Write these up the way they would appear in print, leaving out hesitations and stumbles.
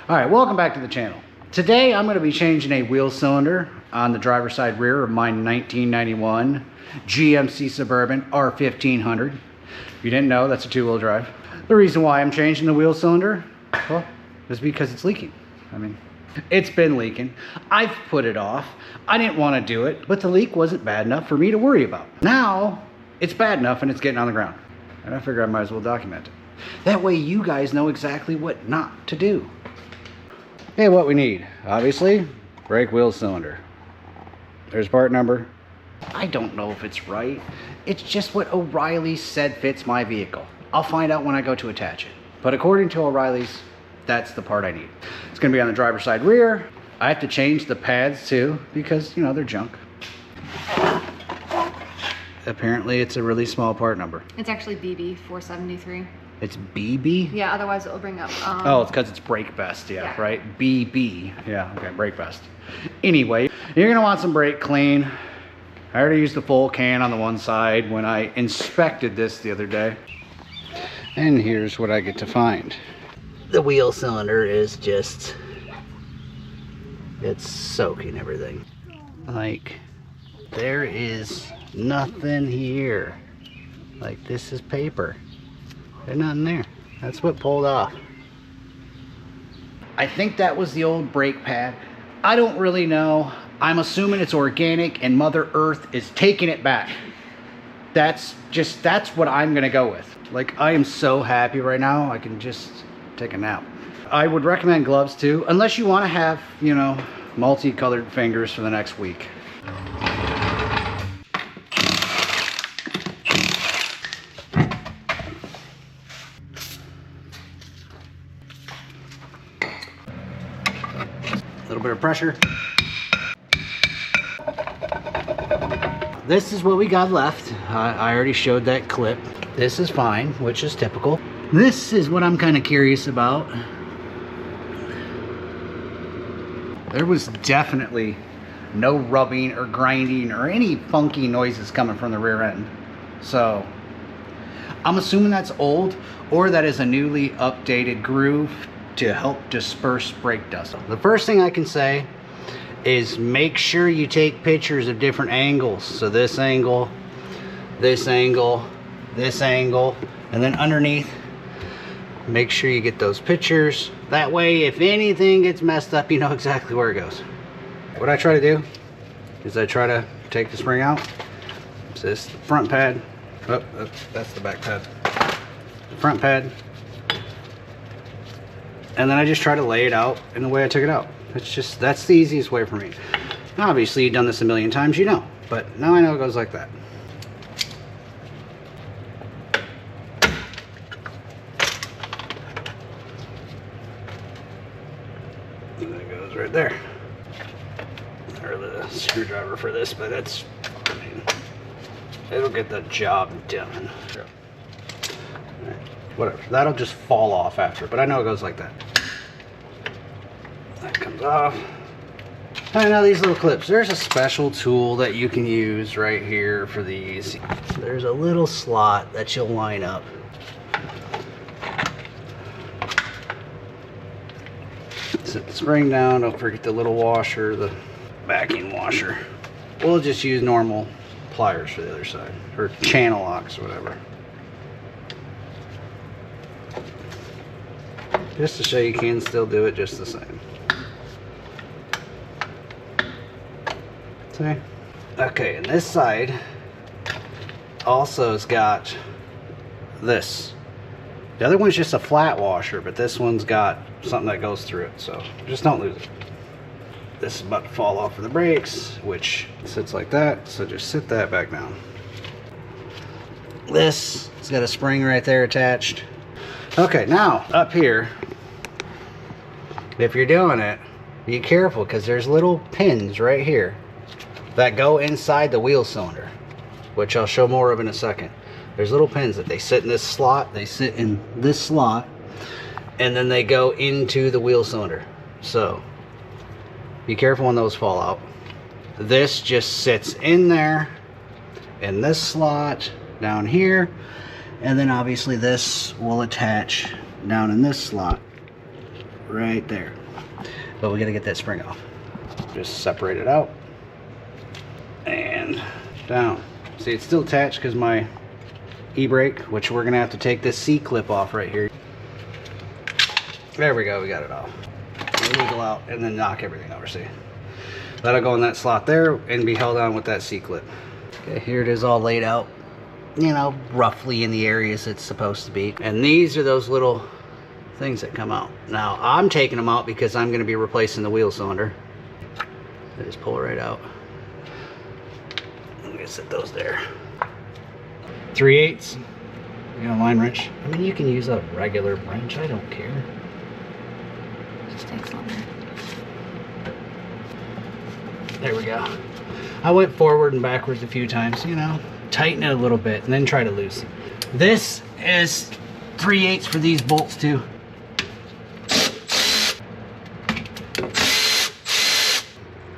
Alright, welcome back to the channel. Today I'm going to be changing a wheel cylinder on the driver's side rear of my 1991 GMC Suburban R1500. If you didn't know, that's a two-wheel drive. The reason why I'm changing the wheel cylinder, well, is because it's leaking. I mean, it's been leaking. I've put it off. I didn't want to do it, but the leak wasn't bad enough for me to worry about. Now, it's bad enough and it's getting on the ground. And I figure I might as well document it. That way you guys know exactly what not to do. Okay, what we need, obviously, brake wheel cylinder. There's part number. I don't know if it's right. It's just what O'Reilly said fits my vehicle. I'll find out when I go to attach it. But according to O'Reilly's, that's the part I need. It's gonna be on the driver's side rear. I have to change the pads too, because, you know, they're junk. Apparently it's a really small part number. It's actually BB 473. It's BB? Yeah, otherwise it'll bring up... oh, it's because it's brake vest, yeah, right? BB, yeah, okay, brake vest. Anyway, you're gonna want some brake clean. I already used the full can on the one side when I inspected this the other day. And here's what I get to find. The wheel cylinder is just, it's soaking everything. Like, there is nothing here. Like, this is paper. There's nothing there. That's what pulled off. I think that was the old brake pad. I don't really know. I'm assuming it's organic and Mother Earth is taking it back. That's what I'm gonna go with. Like, I am so happy right now, I can just take a nap. I would recommend gloves too, unless you want to have, you know, multicolored fingers for the next week. A little bit of pressure. This is what we got left. I already showed that clip. This is fine, which is typical. This is what I'm kind of curious about. There was definitely no rubbing or grinding or any funky noises coming from the rear end. So I'm assuming that's old, or that is a newly updated groove to help disperse brake dust. The first thing I can say is make sure you take pictures of different angles. So this angle, this angle, this angle, and then underneath, make sure you get those pictures. That way, if anything gets messed up, you know exactly where it goes. What I try to do is I try to take the spring out. It's this front pad. Oh, that's the back pad. The front pad. And then I just try to lay it out in the way I took it out. That's the easiest way for me. Obviously, you've done this a million times, you know. But now I know it goes like that. And that goes right there. Or the screwdriver for this, but that's, I mean, it'll get the job done. Right. Whatever, that'll just fall off after, but I know it goes like that. That comes off. And now these little clips, there's a special tool that you can use right here for these. There's a little slot that you'll line up. Set the spring down, don't forget the little washer, the backing washer. We'll just use normal pliers for the other side, or channel locks or whatever. Just to show you can still do it just the same. See? Okay, and this side also has got this. The other one's just a flat washer, but this one's got something that goes through it, so just don't lose it. This is about to fall off of the brakes, which sits like that, so just sit that back down. This has got a spring right there attached. Okay, now up here, if you're doing it, be careful, because there's little pins right here that go inside the wheel cylinder, which I'll show more of in a second. There's little pins that they sit in this slot, they sit in this slot, and then they go into the wheel cylinder. So be careful when those fall out. This just sits in there, in this slot down here, and then obviously this will attach down in this slot right there. But we gotta get that spring off. Just separate it out and down. See, it's still attached because my e-brake, which we're gonna have to take this C-clip off right here. There we go, we got it off. Wiggle out and then knock everything over, see? That'll go in that slot there and be held on with that C-clip. Okay, here it is all laid out, you know, roughly in the areas it's supposed to be. And these are those little things that come out. Now, I'm taking them out because I'm gonna be replacing the wheel cylinder. I just pull it right out. I'm gonna set those there. 3/8. You got a line wrench. I mean, you can use a regular wrench, I don't care. Just takes longer. There we go. I went forward and backwards a few times, you know, tighten it a little bit and then try to loosen. This is 3/8 for these bolts too.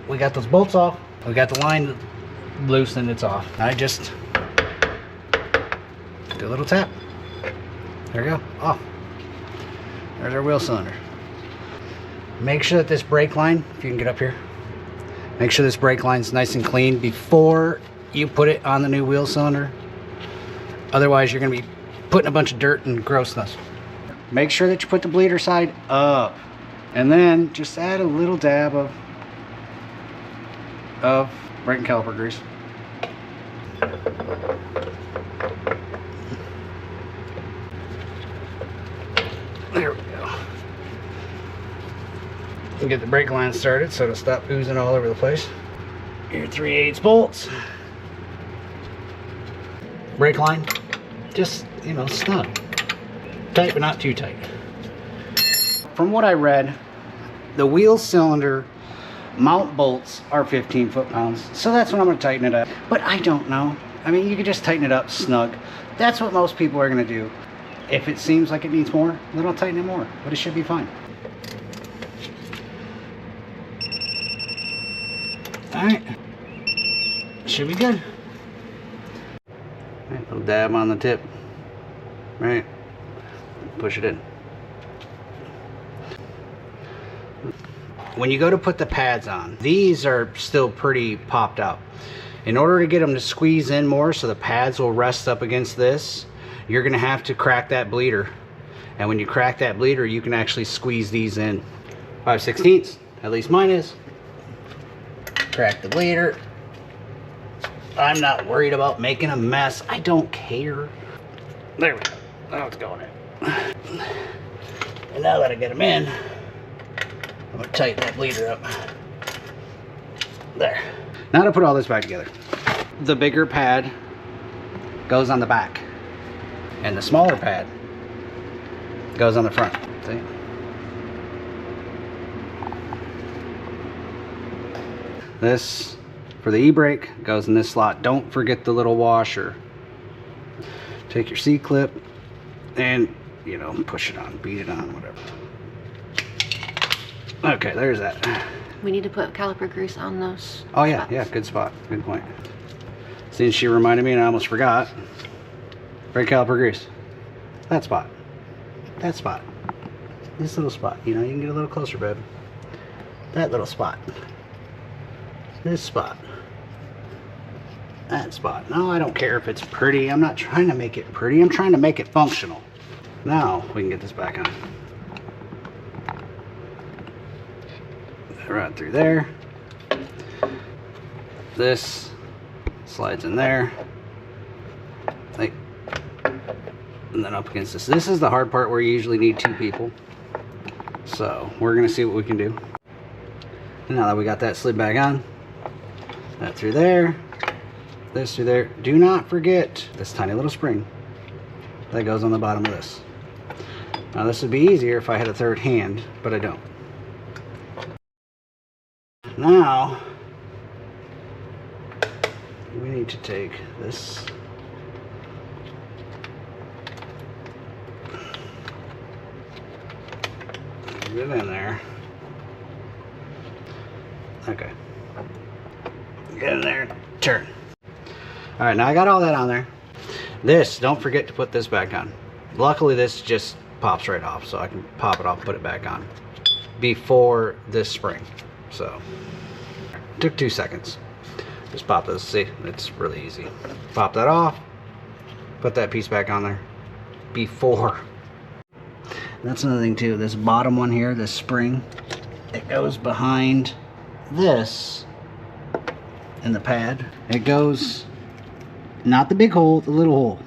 We got those bolts off. We got the line loose and it's off. I just do a little tap. There we go. Off. There's our wheel cylinder. Make sure that this brake line, if you can get up here, make sure this brake line's nice and clean before you put it on the new wheel cylinder. Otherwise, you're going to be putting a bunch of dirt and grossness. Make sure that you put the bleeder side up. And then just add a little dab of brake and caliper grease. There we go. And get the brake line started so it'll stop oozing all over the place. Your 3/8 bolts. Brake line, just, you know, snug. Tight but not too tight. From what I read, the wheel cylinder mount bolts are 15 foot-pounds, so that's what I'm going to tighten it up. But I don't know. I mean, you could just tighten it up snug. That's what most people are going to do. If it seems like it needs more, then I'll tighten it more, but it should be fine. Alright, should be good. Right, little dab on the tip, right, push it in. When you go to put the pads on, these are still pretty popped out. In order to get them to squeeze in more so the pads will rest up against this, you're gonna have to crack that bleeder. And when you crack that bleeder, you can actually squeeze these in. 5/16, at least mine is. Crack the bleeder. I'm not worried about making a mess. I don't care. There we go. Now it's going in. And now that I get them in, I'm going to tighten that bleeder up. There. Now to put all this back together. The bigger pad goes on the back. And the smaller pad goes on the front. See? This, for the e-brake, goes in this slot. Don't forget the little washer. Take your C-clip and, you know, push it on, beat it on, whatever. Okay, there's that. We need to put caliper grease on those. Oh yeah, spots. yeah, good spot, good point. Since she reminded me and I almost forgot, brake caliper grease. That spot. That spot. This little spot. You know, you can get a little closer, babe. That little spot. This spot. That spot. No, I don't care if it's pretty. I'm not trying to make it pretty. I'm trying to make it functional. Now we can get this back on. Right through there. This slides in there. Like, and then up against this. This is the hard part where you usually need two people. So we're gonna see what we can do. And now that we got that slid back on, that through there, this through there. Do not forget this tiny little spring that goes on the bottom of this. Now this would be easier if I had a third hand, but I don't. Now we need to take this get in there. Okay, get in there, turn. All right, now I got all that on there. This, don't forget to put this back on. Luckily this just pops right off, so I can pop it off, put it back on. before this spring. So, took 2 seconds. Just pop this, see, it's really easy. Pop that off, put that piece back on there before. That's another thing too, this bottom one here, this spring, it goes behind this in the pad. It goes, not the big hole, the little hole.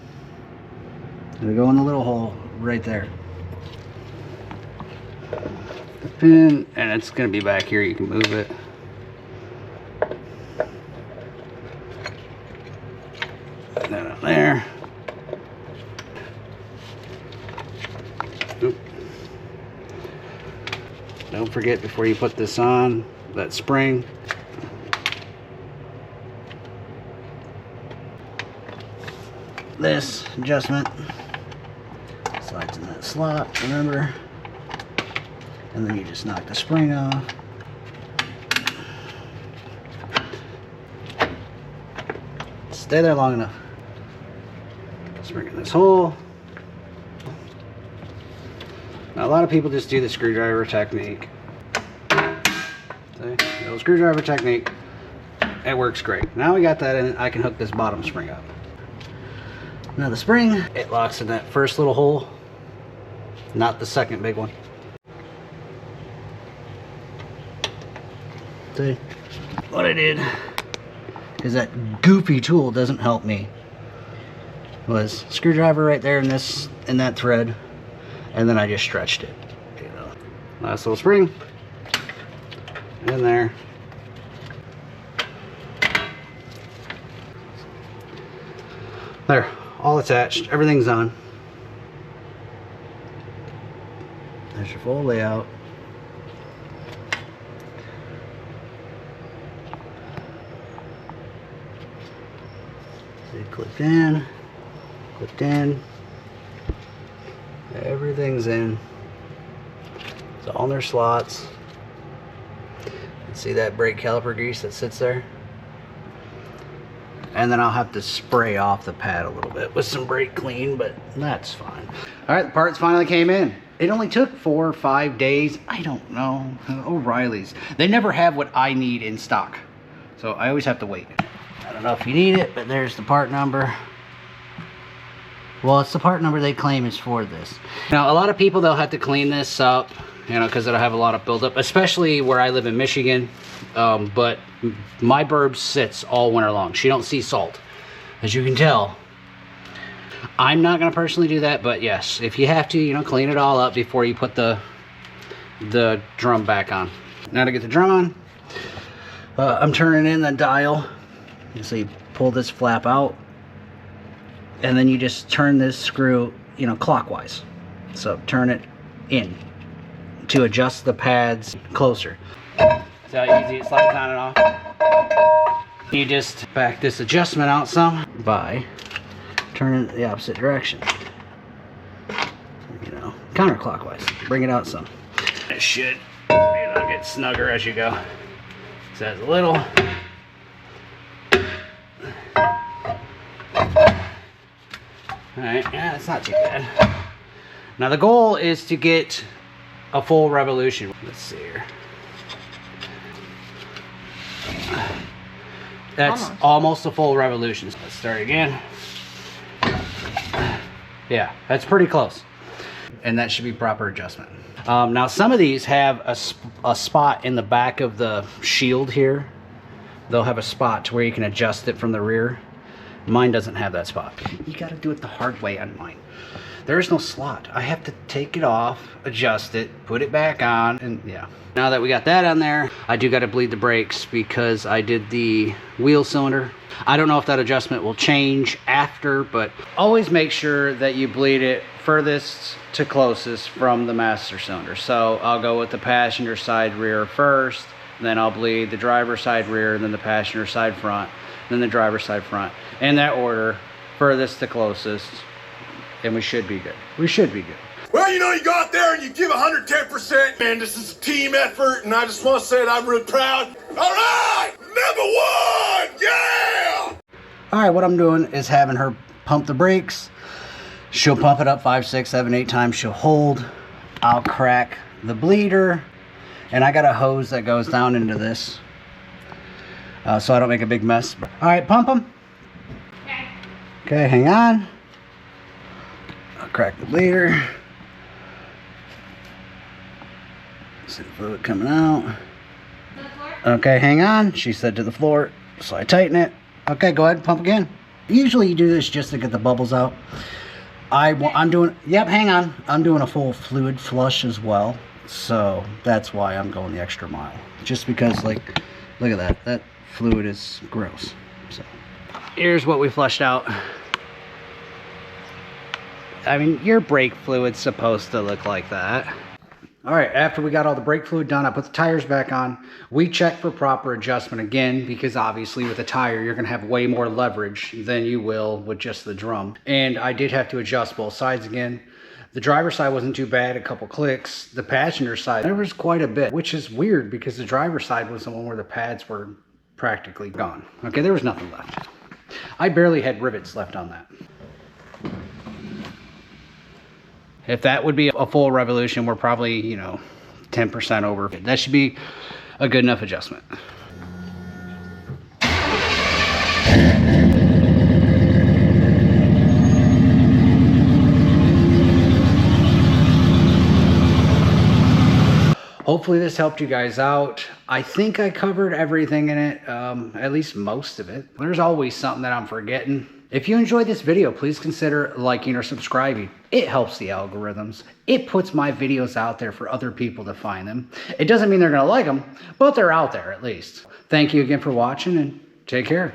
It'll go in the little hole right there. The pin, and it's gonna be back here, you can move it. That up there. Oop. Don't forget before you put this on, that spring. This adjustment slides in that slot, remember? And then you just knock the spring off. Stay there long enough. Spring in this hole. Now a lot of people just do the screwdriver technique. See? The screwdriver technique. It works great. Now we got that in, I can hook this bottom spring up. Now the spring, it locks in that first little hole, not the second big one. See? What I did is that goofy tool doesn't help me. Was screwdriver right there in this, in that thread, and then I just stretched it. You know. Last little spring in there. There, all attached, everything's on. There's your full layout. See, clipped in, everything's in. It's all in their slots. See that brake caliper grease that sits there? And then I'll have to spray off the pad a little bit with some brake clean, but that's fine. All right, the parts finally came in. It only took 4 or 5 days. I don't know. O'Reilly's. They never have what I need in stock. So I always have to wait. I don't know if you need it, but there's the part number. Well, it's the part number they claim is for this. Now, a lot of people, they'll have to clean this up, you know, because it'll have a lot of buildup, especially where I live in Michigan. But my burb sits all winter long. She don't see salt, as you can tell. I'm not going to personally do that, but yes, if you have to, you know, clean it all up before you put the drum back on. Now to get the drum on, I'm turning in the dial. So you pull this flap out, and then you just turn this screw, you know, clockwise. So turn it in to adjust the pads closer. See how easy it slides on and off? You just back this adjustment out some by turning it the opposite direction. You know, counterclockwise. Bring it out some. It should, you know, get snugger as you go. So that's a little. Alright, yeah, it's not too bad. Now the goal is to get a full revolution. Let's see here. That's almost a full revolution. So let's start again. Yeah, that's pretty close. And that should be proper adjustment. Now some of these have a spot in the back of the shield here. They'll have a spot to where you can adjust it from the rear. Mine doesn't have that spot. You got to do it the hard way on mine. There is no slot. I have to take it off, adjust it, put it back on, and yeah. Now that we got that on there, I do got to bleed the brakes because I did the wheel cylinder. I don't know if that adjustment will change after, but always make sure that you bleed it furthest to closest from the master cylinder. So I'll go with the passenger side rear first, then I'll bleed the driver's side rear, then the passenger side front, then the driver's side front. In that order, furthest to closest, and we should be good. We should be good. Well, you know, you go out there and you give 110%. Man, this is a team effort, and I just want to say that I'm really proud. All right, number 1, yeah! All right, what I'm doing is having her pump the brakes. She'll pump it up 5, 6, 7, 8 times. She'll hold. I'll crack the bleeder. And I got a hose that goes down into this, so I don't make a big mess. All right, pump them. Okay, hang on. I'll crack the bleeder. See the fluid coming out. Okay, hang on. She said to the floor, so I tighten it. Okay, go ahead, pump again. Usually you do this just to get the bubbles out. I'm doing, yep, hang on. I'm doing a full fluid flush as well. So that's why I'm going the extra mile. Just because, like, look at that. That fluid is gross. So here's what we flushed out. I mean, your brake fluid's supposed to look like that. All right, after we got all the brake fluid done, I put the tires back on. We checked for proper adjustment again, because obviously with a tire, you're gonna have way more leverage than you will with just the drum. And I did have to adjust both sides again. The driver's side wasn't too bad, a couple clicks. The passenger side, there was quite a bit, which is weird because the driver's side was the one where the pads were practically gone. Okay, there was nothing left. I barely had rivets left on that. If that would be a full revolution, we're probably, you know, 10% over. That should be a good enough adjustment. Hopefully this helped you guys out. I think I covered everything in it, at least most of it. There's always something that I'm forgetting. If you enjoyed this video, please consider liking or subscribing. It helps the algorithms. It puts my videos out there for other people to find them. It doesn't mean they're gonna like them, but they're out there at least. Thank you again for watching, and take care.